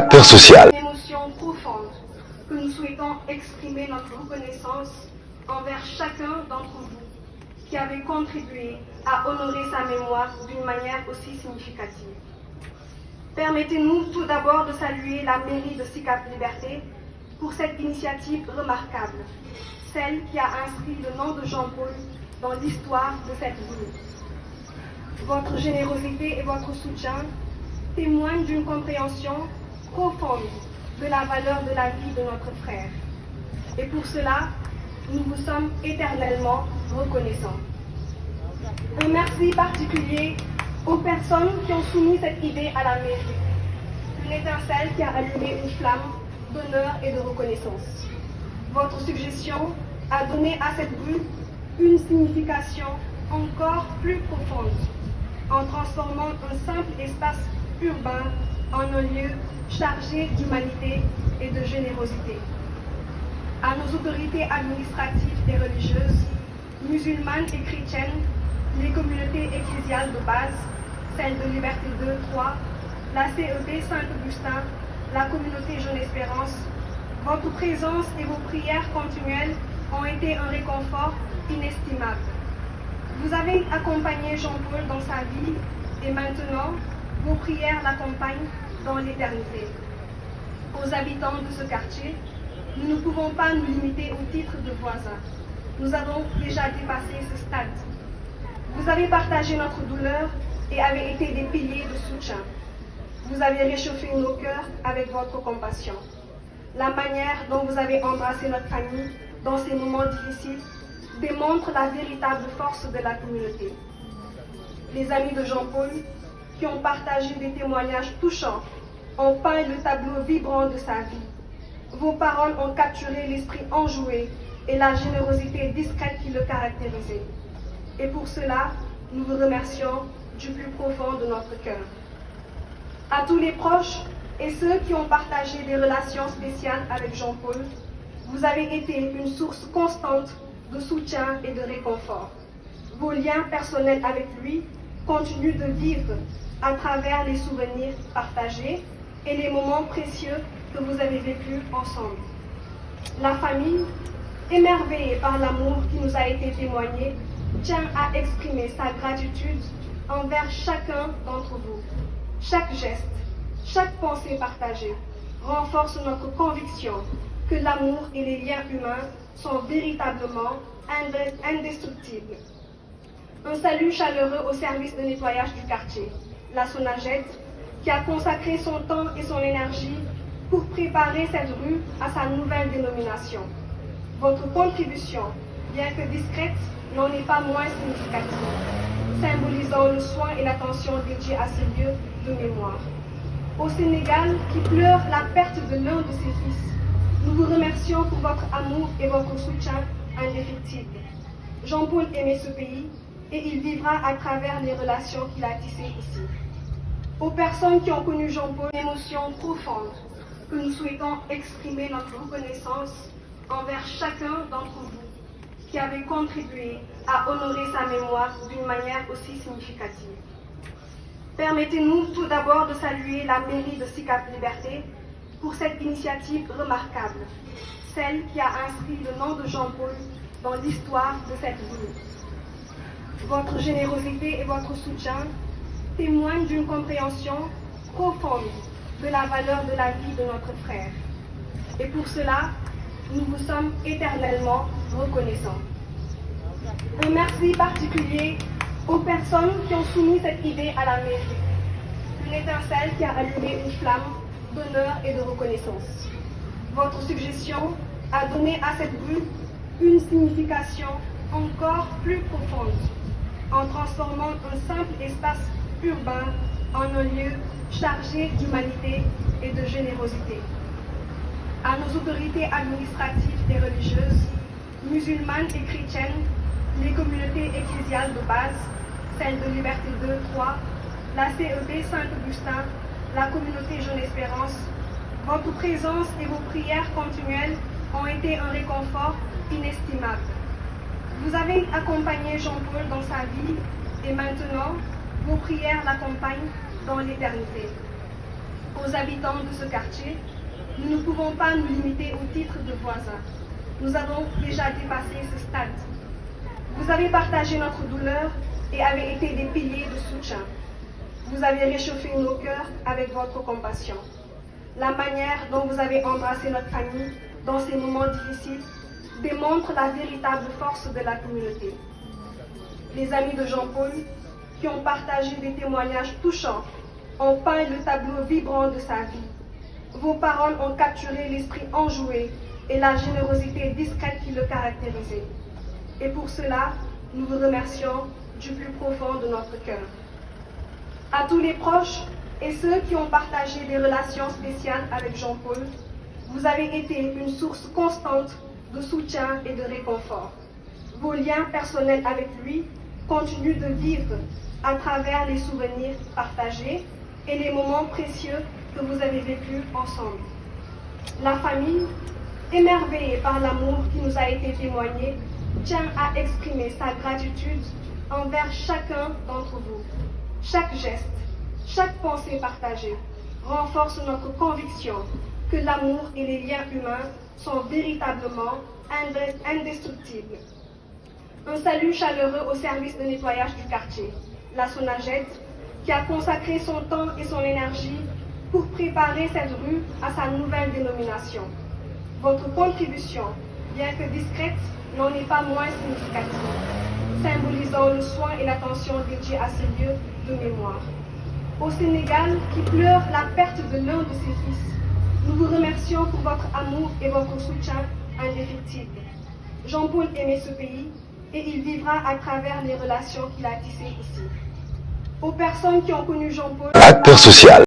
caractère social. Une émotion profonde que nous souhaitons exprimer notre reconnaissance envers chacun d'entre vous qui avez contribué à honorer sa mémoire d'une manière aussi significative. Permettez-nous tout d'abord de saluer la mairie de Sicap Liberté pour cette initiative remarquable, celle qui a inscrit le nom de Jean-Paul dans l'histoire de cette ville. Votre générosité et votre soutien témoignent d'une compréhension profonde de la valeur de la vie de notre frère. Et pour cela, nous vous sommes éternellement reconnaissants. Un merci particulier aux personnes qui ont soumis cette idée à la mairie. Une étincelle qui a allumé une flamme d'honneur et de reconnaissance. Votre suggestion a donné à cette rue une signification encore plus profonde, en transformant un simple espace urbain en un lieu chargé d'humanité et de générosité. À nos autorités administratives et religieuses, musulmanes et chrétiennes, les communautés ecclésiales de base, celles de Liberté 2, 3, la CEP Saint-Augustin, la communauté Jeune Espérance, votre présence et vos prières continuelles ont été un réconfort inestimable. Vous avez accompagné Jean-Paul dans sa vie et maintenant, vos prières l'accompagnent dans l'éternité. Aux habitants de ce quartier, nous ne pouvons pas nous limiter au titre de voisins. Nous avons déjà dépassé ce stade. Vous avez partagé notre douleur et avez été des piliers de soutien. Vous avez réchauffé nos cœurs avec votre compassion. La manière dont vous avez embrassé notre famille dans ces moments difficiles démontre la véritable force de la communauté. Les amis de Jean-Paul, qui ont partagé des témoignages touchants, ont peint le tableau vibrant de sa vie. Vos paroles ont capturé l'esprit enjoué et la générosité discrète qui le caractérisait. Et pour cela, nous vous remercions du plus profond de notre cœur. À tous les proches et ceux qui ont partagé des relations spéciales avec Jean-Paul, vous avez été une source constante de soutien et de réconfort. Vos liens personnels avec lui continuent de vivre à travers les souvenirs partagés et les moments précieux que vous avez vécus ensemble. La famille, émerveillée par l'amour qui nous a été témoigné, tient à exprimer sa gratitude envers chacun d'entre vous. Chaque geste, chaque pensée partagée renforce notre conviction que l'amour et les liens humains sont véritablement indestructibles. Un salut chaleureux au service de nettoyage du quartier, la SONAGED, qui a consacré son temps et son énergie pour préparer cette rue à sa nouvelle dénomination. Votre contribution, bien que discrète, n'en est pas moins significative, symbolisant le soin et l'attention dédiés à ce lieu de mémoire. Au Sénégal, qui pleure la perte de l'un de ses fils, nous vous remercions pour votre amour et votre soutien indéfectible. Jean-Paul aimait ce pays et il vivra à travers les relations qu'il a tissées ici. Aux personnes qui ont connu Jean-Paul, une émotion profonde que nous souhaitons exprimer notre reconnaissance envers chacun d'entre vous qui avez contribué à honorer sa mémoire d'une manière aussi significative. Permettez-nous tout d'abord de saluer la mairie de Sicap Liberté pour cette initiative remarquable, celle qui a inscrit le nom de Jean-Paul dans l'histoire de cette ville. Votre générosité et votre soutien témoignent d'une compréhension profonde de la valeur de la vie de notre frère. Et pour cela, nous vous sommes éternellement reconnaissants. Un merci particulier aux personnes qui ont soumis cette idée à la mairie. Une étincelle qui a allumé une flamme d'honneur et de reconnaissance. Votre suggestion a donné à cette rue une signification encore plus profonde, en transformant un simple espace urbain en un lieu chargé d'humanité et de générosité. À nos autorités administratives et religieuses, musulmanes et chrétiennes, les communautés ecclésiales de base, celles de Liberté 2, 3, la CEP Saint-Augustin, la communauté Jeune Espérance, votre présence et vos prières continuelles ont été un réconfort inestimable. Vous avez accompagné Jean-Paul dans sa vie et maintenant, vos prières l'accompagnent dans l'éternité. Aux habitants de ce quartier, nous ne pouvons pas nous limiter au titre de voisins. Nous avons déjà dépassé ce stade. Vous avez partagé notre douleur et avez été des piliers de soutien. Vous avez réchauffé nos cœurs avec votre compassion. La manière dont vous avez embrassé notre famille dans ces moments difficiles démontre la véritable force de la communauté. Les amis de Jean-Paul, qui ont partagé des témoignages touchants, ont peint le tableau vibrant de sa vie. Vos paroles ont capturé l'esprit enjoué et la générosité discrète qui le caractérisait. Et pour cela, nous vous remercions du plus profond de notre cœur. À tous les proches et ceux qui ont partagé des relations spéciales avec Jean-Paul, vous avez été une source constante de soutien et de réconfort. Vos liens personnels avec lui continuent de vivre à travers les souvenirs partagés et les moments précieux que vous avez vécus ensemble. La famille, émerveillée par l'amour qui nous a été témoigné, tient à exprimer sa gratitude envers chacun d'entre vous. Chaque geste, chaque pensée partagée renforce notre conviction que l'amour et les liens humains sont véritablement indestructibles. Un salut chaleureux au service de nettoyage du quartier, la SONAGED, qui a consacré son temps et son énergie pour préparer cette rue à sa nouvelle dénomination. Votre contribution, bien que discrète, n'en est pas moins significative, symbolisant le soin et l'attention dédiés à ce lieu de mémoire. Au Sénégal, qui pleure la perte de l'un de ses fils, nous vous remercions pour votre amour et votre soutien indéfectible. Jean-Paul aimait ce pays et il vivra à travers les relations qu'il a tissées ici. Aux personnes qui ont connu Jean-Paul... Acteur social.